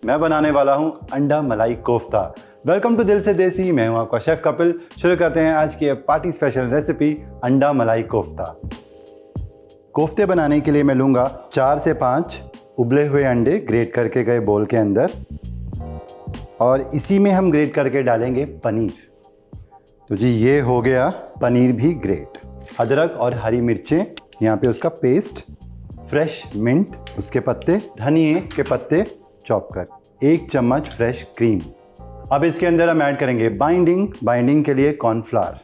मैं बनाने वाला हूं अंडा मलाई कोफ्ता। वेलकम टू दिल से देसी, मैं हूं आपका शेफ कपिल। शुरू करते हैं आज की पार्टी स्पेशल रेसिपी अंडा मलाई कोफ्ता। कोफ्ते बनाने के लिए मैं लूँगा 4 से 5 उबले हुए अंडे ग्रेट करके गए बोल के अंदर, और इसी में हम ग्रेट करके डालेंगे पनीर। तो जी ये हो गया पनीर भी ग्रेट। अदरक और हरी मिर्चें, यहाँ पे उसका पेस्ट, फ्रेश मिंट उसके पत्ते, धनिए के पत्ते चॉप कर, 1 चम्मच फ्रेश क्रीम। अब इसके अंदर हम ऐड करेंगे बाइंडिंग के लिए कॉर्नफ्लावर।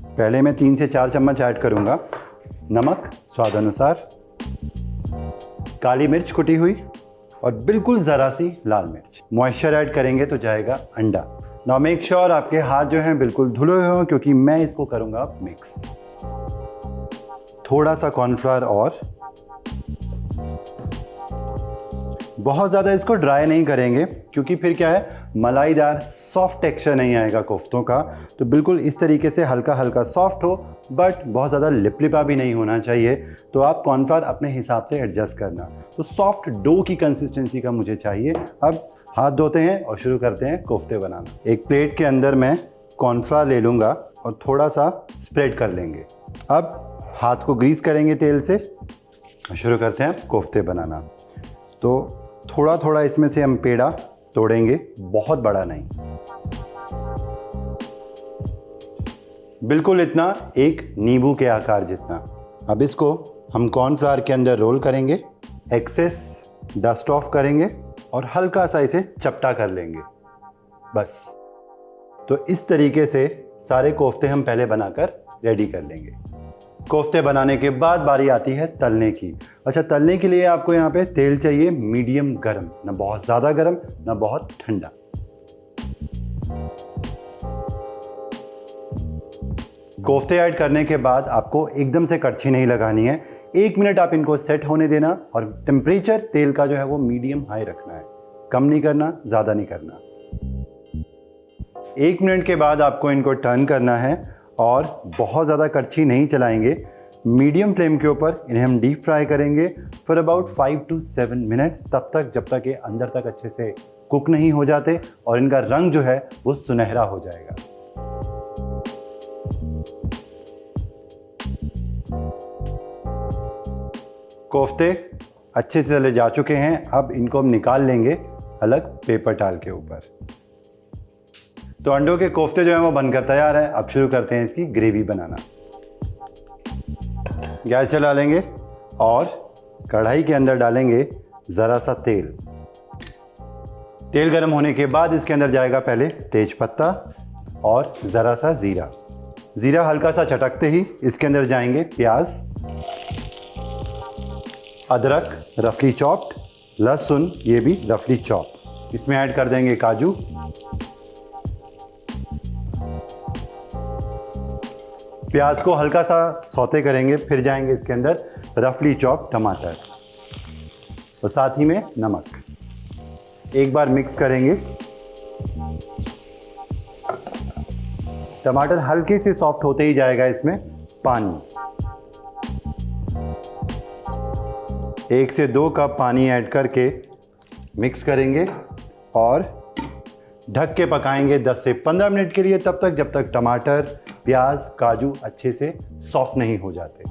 पहले मैं 3 से 4 चम्मच ऐड करूँगा। नमक स्वाद अनुसार, काली मिर्च कुटी हुई और बिल्कुल ज़रा सी लाल मिर्च। मॉइस्चर ऐड करेंगे तो जाएगा अंडा। नाउ मेक श्योर आपके हाथ जो हैं बिल्कुल धुले हुए हों, क्योंकि मैं इसको करूँगा मिक्स। थोड़ा सा कॉर्नफ्लावर और बहुत ज़्यादा इसको ड्राई नहीं करेंगे, क्योंकि फिर क्या है, मलाईदार सॉफ्ट टेक्सचर नहीं आएगा कोफ्तों का। तो बिल्कुल इस तरीके से हल्का हल्का सॉफ्ट हो, बट बहुत ज़्यादा लिपलिपा भी नहीं होना चाहिए। तो आप कॉर्नफ्लावर अपने हिसाब से एडजस्ट करना। तो सॉफ्ट डो की कंसिस्टेंसी का मुझे चाहिए। अब हाथ धोते हैं और शुरू करते हैं कोफ्ते बनाना। एक प्लेट के अंदर मैं कॉर्नफ्लावर ले लूँगा और थोड़ा सा स्प्रेड कर लेंगे। अब हाथ को ग्रीस करेंगे तेल से और शुरू करते हैं कोफ्ते बनाना। तो थोड़ा थोड़ा इसमें से हम पेड़ा तोड़ेंगे, बहुत बड़ा नहीं, बिल्कुल इतना, एक नींबू के आकार जितना। अब इसको हम कॉर्नफ्लावर के अंदर रोल करेंगे, एक्सेस डस्ट ऑफ करेंगे और हल्का सा इसे चपटा कर लेंगे, बस। तो इस तरीके से सारे कोफ्ते हम पहले बनाकर रेडी कर लेंगे। कोफ्ते बनाने के बाद बारी आती है तलने की। अच्छा, तलने के लिए आपको यहाँ पे तेल चाहिए मीडियम गरम, ना बहुत ज़्यादा गरम ना बहुत ठंडा। कोफ्ते ऐड करने के बाद आपको एकदम से कड़छी नहीं लगानी है। 1 मिनट आप इनको सेट होने देना, और टेम्परेचर तेल का जो है वो मीडियम हाई रखना है, कम नहीं करना, ज़्यादा नहीं करना। 1 मिनट के बाद आपको इनको टर्न करना है, और बहुत ज़्यादा कड़छी नहीं चलाएंगे। मीडियम फ्लेम के ऊपर इन्हें हम डीप फ्राई करेंगे फॉर अबाउट 5 to 7 मिनट्स, तब तक जब तक ये अंदर तक अच्छे से कुक नहीं हो जाते और इनका रंग जो है वो सुनहरा हो जाएगा। कोफ्ते अच्छे से तले जा चुके हैं। अब इनको हम निकाल लेंगे अलग पेपर टाल के ऊपर। तो अंडों के कोफ्ते जो हैं वो बनकर तैयार है। अब शुरू करते हैं इसकी ग्रेवी बनाना। गैस जला लेंगे और कढ़ाई के अंदर डालेंगे ज़रा सा तेल। तेल गर्म होने के बाद इसके अंदर जाएगा पहले तेज पत्ता और ज़रा सा ज़ीरा। ज़ीरा हल्का सा चटकते ही इसके अंदर जाएंगे प्याज, अदरक रफली चॉप्ड, लहसुन ये भी रफली चॉप। इसमें ऐड कर देंगे काजू, प्याज को हल्का सा सौते करेंगे, फिर जाएंगे इसके अंदर रफली चॉप टमाटर और साथ ही में नमक। एक बार मिक्स करेंगे। टमाटर हल्के से सॉफ्ट होते ही जाएगा इसमें पानी। 1 से 2 कप पानी ऐड करके मिक्स करेंगे और ढक के पकाएंगे 10 से 15 मिनट के लिए, तब तक जब तक टमाटर, प्याज, काजू अच्छे से सॉफ्ट नहीं हो जाते।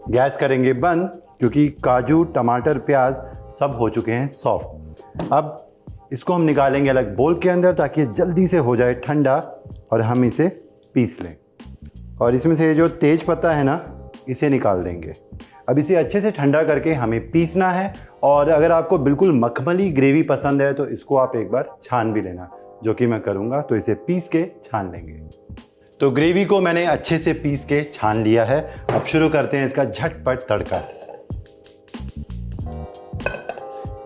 गैस करेंगे बंद, क्योंकि काजू, टमाटर, प्याज सब हो चुके हैं सॉफ्ट। अब इसको हम निकालेंगे अलग बोल के अंदर, ताकि जल्दी से हो जाए ठंडा और हम इसे पीस लें। और इसमें से जो तेज पत्ता है ना, इसे निकाल देंगे। अब इसे अच्छे से ठंडा करके हमें पीसना है। और अगर आपको बिल्कुल मखमली ग्रेवी पसंद है तो इसको आप एक बार छान भी लेना, जो कि मैं करूँगा। तो इसे पीस के छान लेंगे। तो ग्रेवी को मैंने अच्छे से पीस के छान लिया है। अब शुरू करते हैं इसका झटपट तड़का।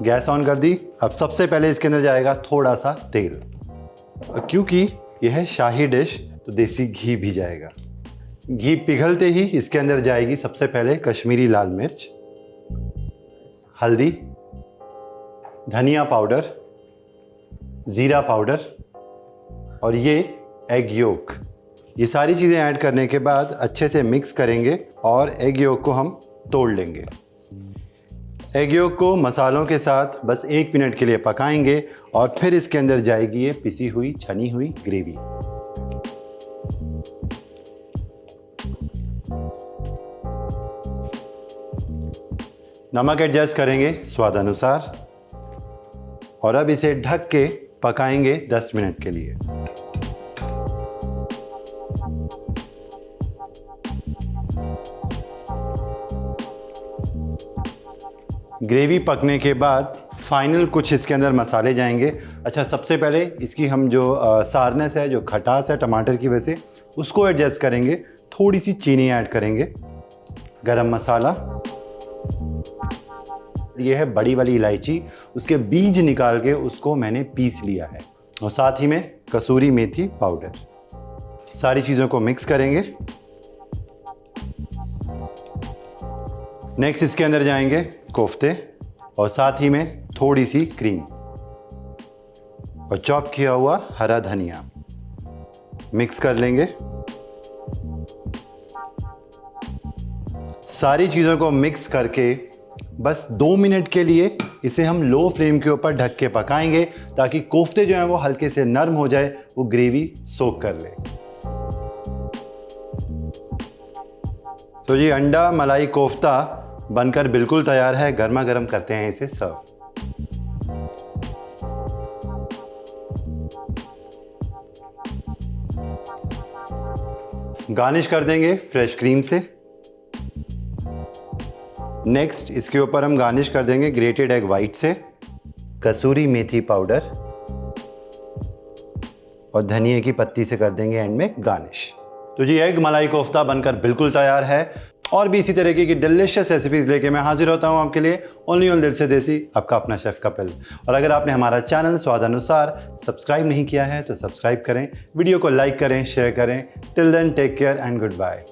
गैस ऑन कर दी। अब सबसे पहले इसके अंदर जाएगा थोड़ा सा तेल, क्योंकि यह है शाही डिश तो देसी घी भी जाएगा। घी पिघलते ही इसके अंदर जाएगी सबसे पहले कश्मीरी लाल मिर्च, हल्दी, धनिया पाउडर, ज़ीरा पाउडर और ये एग योक। ये सारी चीज़ें ऐड करने के बाद अच्छे से मिक्स करेंगे और एग योक को हम तोड़ लेंगे। एग योक को मसालों के साथ बस 1 मिनट के लिए पकाएंगे और फिर इसके अंदर जाएगी ये पिसी हुई छनी हुई ग्रेवी। नमक एडजस्ट करेंगे स्वाद अनुसार और अब इसे ढक के पकाएंगे 10 मिनट के लिए। ग्रेवी पकने के बाद फाइनल कुछ इसके अंदर मसाले जाएंगे। अच्छा, सबसे पहले इसकी हम जो सारनेस है, जो खटास है टमाटर की वजह से, उसको एडजस्ट करेंगे। थोड़ी सी चीनी ऐड करेंगे, गरम मसाला, ये है बड़ी वाली इलायची, उसके बीज निकाल के उसको मैंने पीस लिया है, और साथ ही में कसूरी मेथी पाउडर। सारी चीज़ों को मिक्स करेंगे। नेक्स्ट इसके अंदर जाएंगे कोफ्ते और साथ ही में थोड़ी सी क्रीम और चॉप किया हुआ हरा धनिया। मिक्स कर लेंगे। सारी चीज़ों को मिक्स करके बस 2 मिनट के लिए इसे हम लो फ्लेम के ऊपर ढक के पकाएंगे ताकि कोफ्ते जो हैं वो हल्के से नरम हो जाए, वो ग्रेवी सोक कर ले। तो जी अंडा मलाई कोफ्ता बनकर बिल्कुल तैयार है। गर्मा गर्म करते हैं इसे सर्व। गार्निश कर देंगे फ्रेश क्रीम से। नेक्स्ट इसके ऊपर हम गार्निश कर देंगे ग्रेटेड एग वाइट से, कसूरी मेथी पाउडर और धनिए की पत्ती से कर देंगे एंड में गार्निश। तो जी एग मलाई कोफ्ता बनकर बिल्कुल तैयार है। और भी इसी तरीके की डिलिशियस रेसिपीज लेके मैं हाजिर होता हूँ आपके लिए ओनली ऑन दिल से देसी, आपका अपना शेफ कपिल। और अगर आपने हमारा चैनल स्वाद अनुसार सब्सक्राइब नहीं किया है तो सब्सक्राइब करें, वीडियो को लाइक करें, शेयर करें। Till then take care and good bye.